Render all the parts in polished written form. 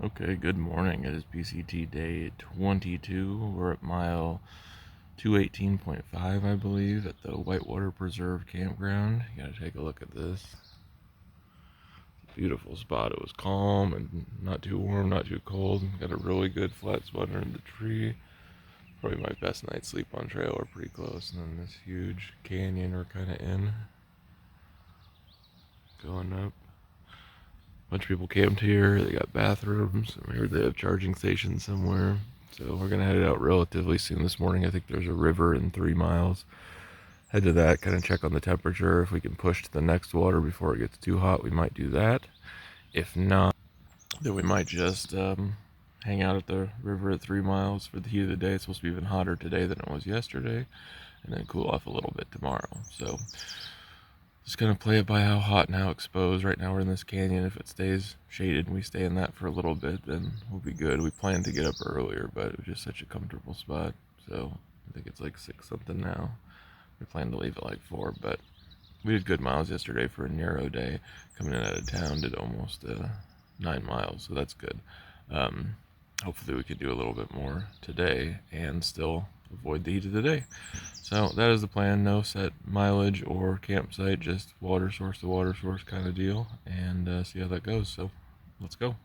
Okay, good morning. It is PCT day 22. We're at mile 218.5, I believe, at the Whitewater Preserve Campground. You gotta take a look at this. Beautiful spot. It was calm and not too warm, not too cold. Got a really good flat spot under the tree. Probably my best night's sleep on trail. We're pretty close. And then this huge canyon we're kind of in. Going up. Bunch of people camped here. They got bathrooms. I heard they have charging stations somewhere. So we're gonna head out relatively soon this morning. I think there's a river in 3 miles. Head to that, kind of check on the temperature. If we can push to the next water before it gets too hot, we might do that. If not, then we might just hang out at the river at 3 miles for the heat of the day. It's supposed to be even hotter today than it was yesterday, and then cool off a little bit tomorrow. So just gonna play it by how hot and how exposed. Right now we're in this canyon. If it stays shaded and we stay in that for a little bit, then we'll be good. We planned to get up earlier, but it was just such a comfortable spot. So I think it's like 6 something now. We planned to leave at like 4, but we did good miles yesterday for a narrow day. Coming in out of town, did almost 9 miles, so that's good. Hopefully we could do a little bit more today and still avoid the heat of the day. So that is the plan. No set mileage or campsite, just water source to water source kind of deal, and see how that goes. So let's go.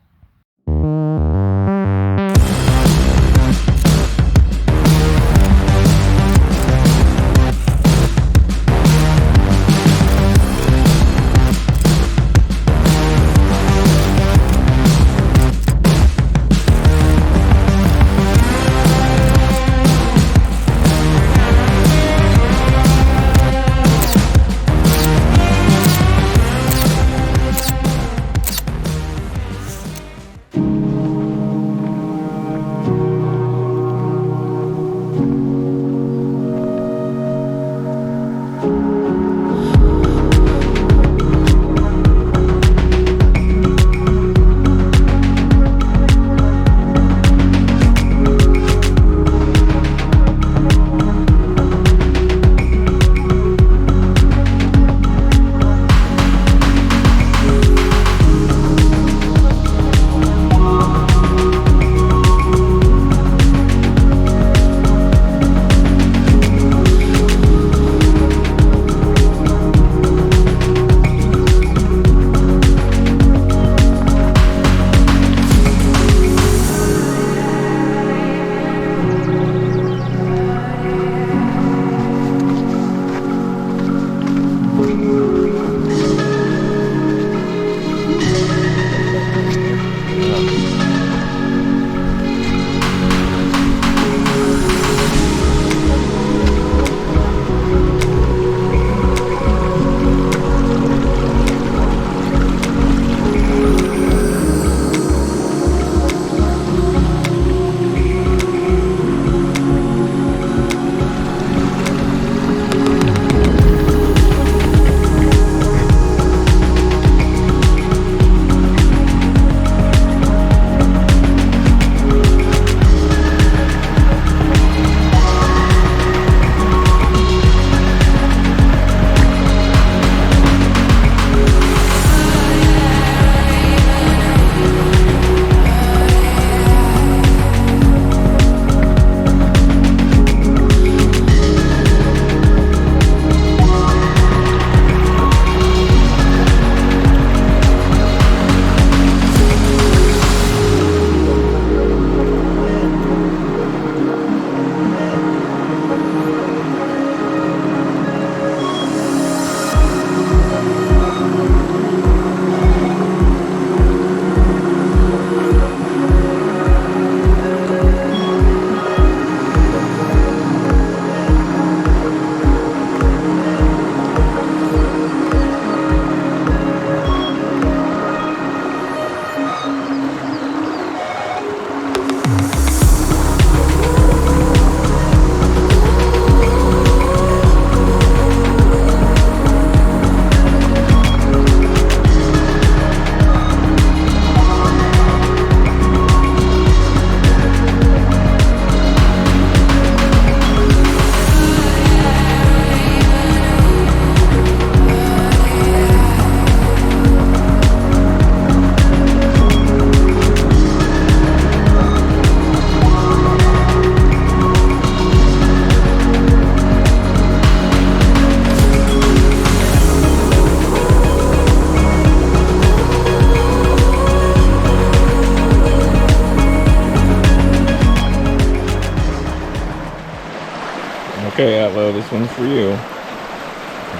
Okay, Atlo, this one's for you.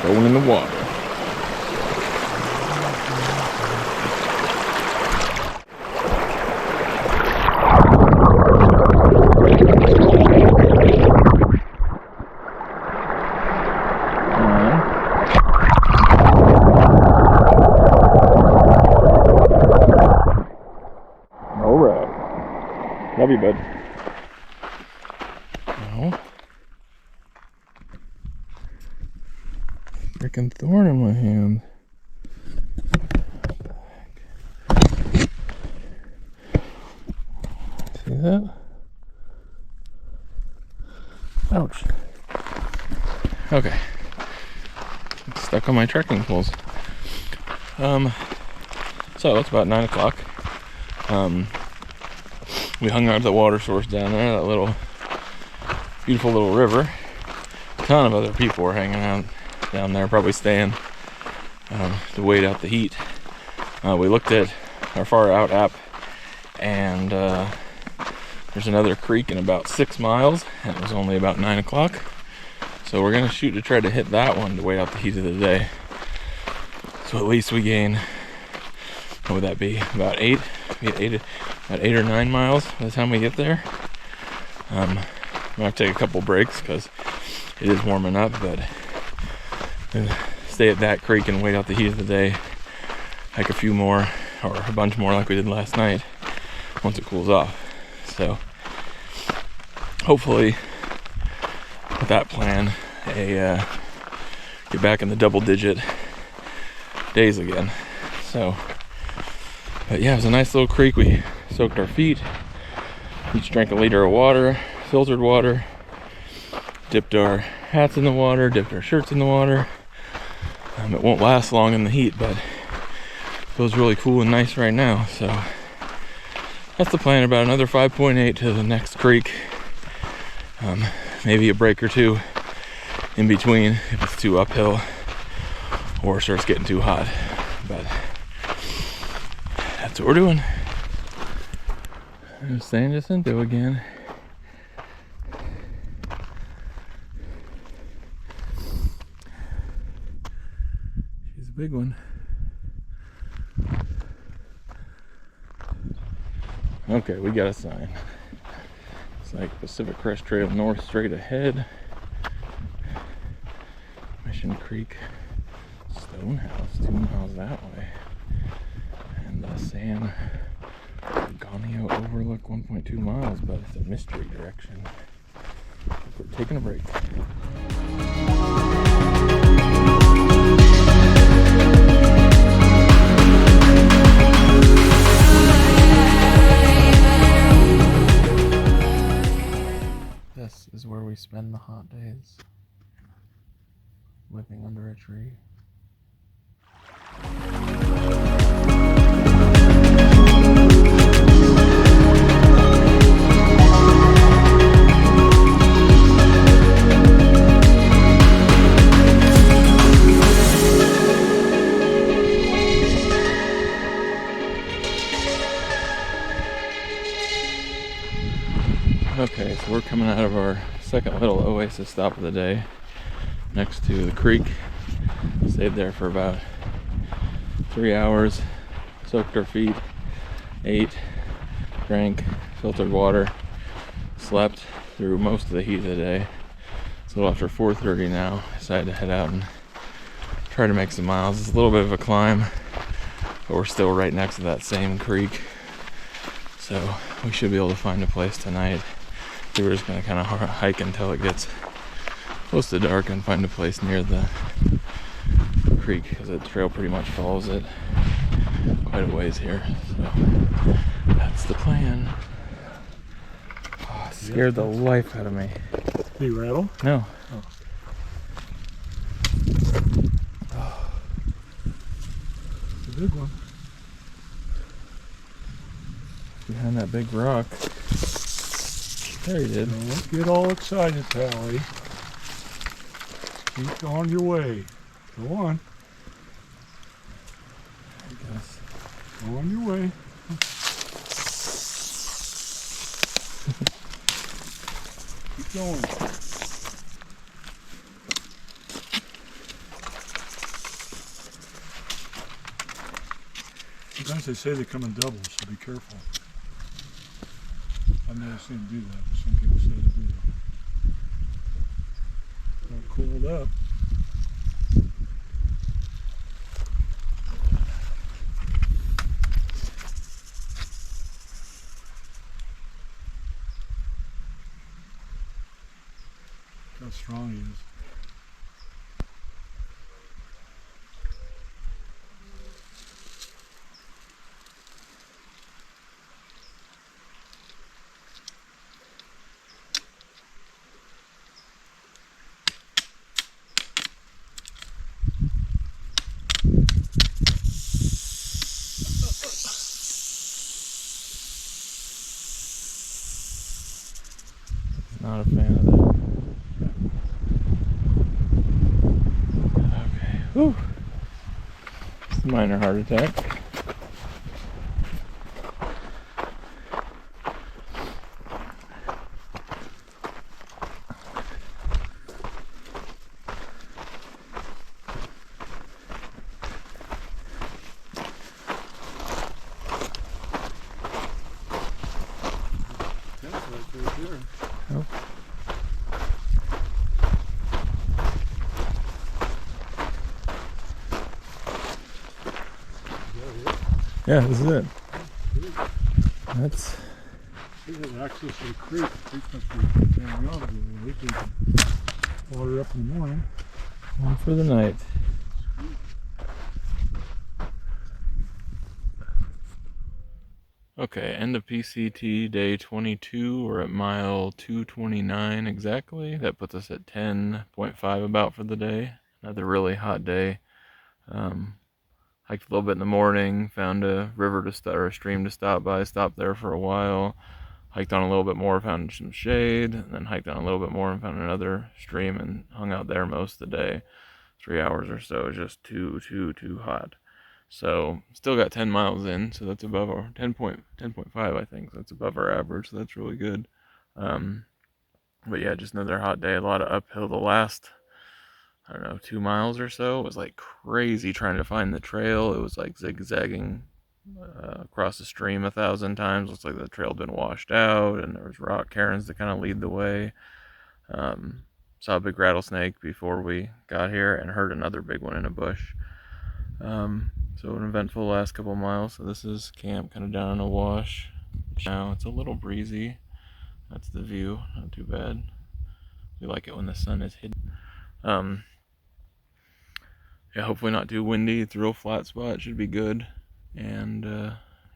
Going in the water. Alright. Love you, bud. Oh. Freaking thorn in my hand. See that? Ouch. Okay. It's stuck on my trekking poles. So it's about 9 o'clock. We hung out at the water source down there, that little beautiful little river. A ton of other people were hanging out down there, probably staying to wait out the heat. We looked at our far out app, and there's another creek in about 6 miles, and it was only about 9 o'clock. So we're gonna shoot to try to hit that one to wait out the heat of the day. So at least we gain, what would that be? About 8 or 9 miles by the time we get there. I'm gonna take a couple breaks because it is warming up, but stay at that creek and wait out the heat of the day, hike a few more or a bunch more like we did last night once it cools off. So hopefully with that plan, get back in the double-digit days again. So, but yeah, it was a nice little creek. We soaked our feet, each drank a liter of water, filtered water, dipped our hats in the water, dipped our shirts in the water. It won't last long in the heat, but it feels really cool and nice right now. So that's the plan. About another 5.8 to the next creek. Maybe a break or two in between if it's too uphill or starts getting too hot. But that's what we're doing. There's San Jacinto again. She's a big one. Okay, we got a sign. It's like Pacific Crest Trail North straight ahead. Mission Creek Stone House 2 miles that way. And the San Gonio Overlook 1.2 miles, but it's a mystery direction. We're taking a break. This is where we spend the hot days, living under a tree. Okay, so we're coming out of our second little oasis stop of the day next to the creek. Stayed there for about 3 hours, soaked our feet, ate, drank, filtered water, slept through most of the heat of the day. It's a little after 4:30 now. Decided to head out and try to make some miles. It's a little bit of a climb, but we're still right next to that same creek, so we should be able to find a place tonight. We're just going to kind of hike until it gets close to dark and find a place near the creek, because the trail pretty much follows it quite a ways here. So that's the plan. Oh, it scared the life out of me. Did you rattle? No. Oh. It's a big one. Behind that big rock. There he did. Don't get all excited, Pally. Keep on your way. Go on. I guess. Go on your way. Keep going. Sometimes they say they come in doubles, so be careful. I've never seen them do that, but some people say they do that. Got cooled up. How strong he is. Not a fan of that. Okay. Whew. It's a minor heart attack. Oh. Yeah, this is it. That's They have access to the creek. The creek must be down out of here. They can water up in the morning. one for the night. Okay, end of PCT day 22. We're at mile 229 exactly. That puts us at 10.5 about for the day. Another really hot day. Hiked a little bit in the morning, found a river to start, or a stream to stop by, stopped there for a while, hiked on a little bit more, found some shade, and then hiked on a little bit more and found another stream and hung out there most of the day. 3 hours or so is just too hot. So still got 10 miles in, so that's above our 10.5 I think. So that's above our average, so that's really good. But yeah, just another hot day, a lot of uphill. The last, I don't know, 2 miles or so was like crazy trying to find the trail. It was like zigzagging across the stream 1,000 times. Looks like the trail had been washed out, and there was rock cairns to kind of lead the way. Saw a big rattlesnake before we got here, and heard another big one in a bush. So an eventful last couple miles. So this is camp, kind of down in a wash. Now it's a little breezy. That's the view. Not too bad. We like it when the sun is hidden. Yeah, hopefully not too windy. It's a real flat spot. Should be good. And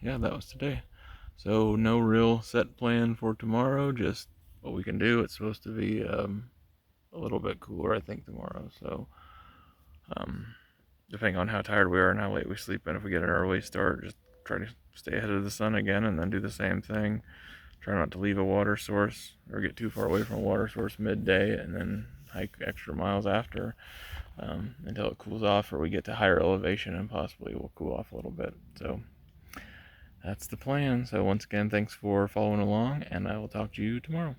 yeah, that was today. So no real set plan for tomorrow. Just what we can do. It's supposed to be a little bit cooler, I think, tomorrow. So depending on how tired we are and how late we sleep in, if we get an early start, just try to stay ahead of the sun again and then do the same thing. Try not to leave a water source or get too far away from a water source midday, and then hike extra miles after until it cools off, or we get to higher elevation and possibly will cool off a little bit. So that's the plan. So once again, thanks for following along, and I will talk to you tomorrow.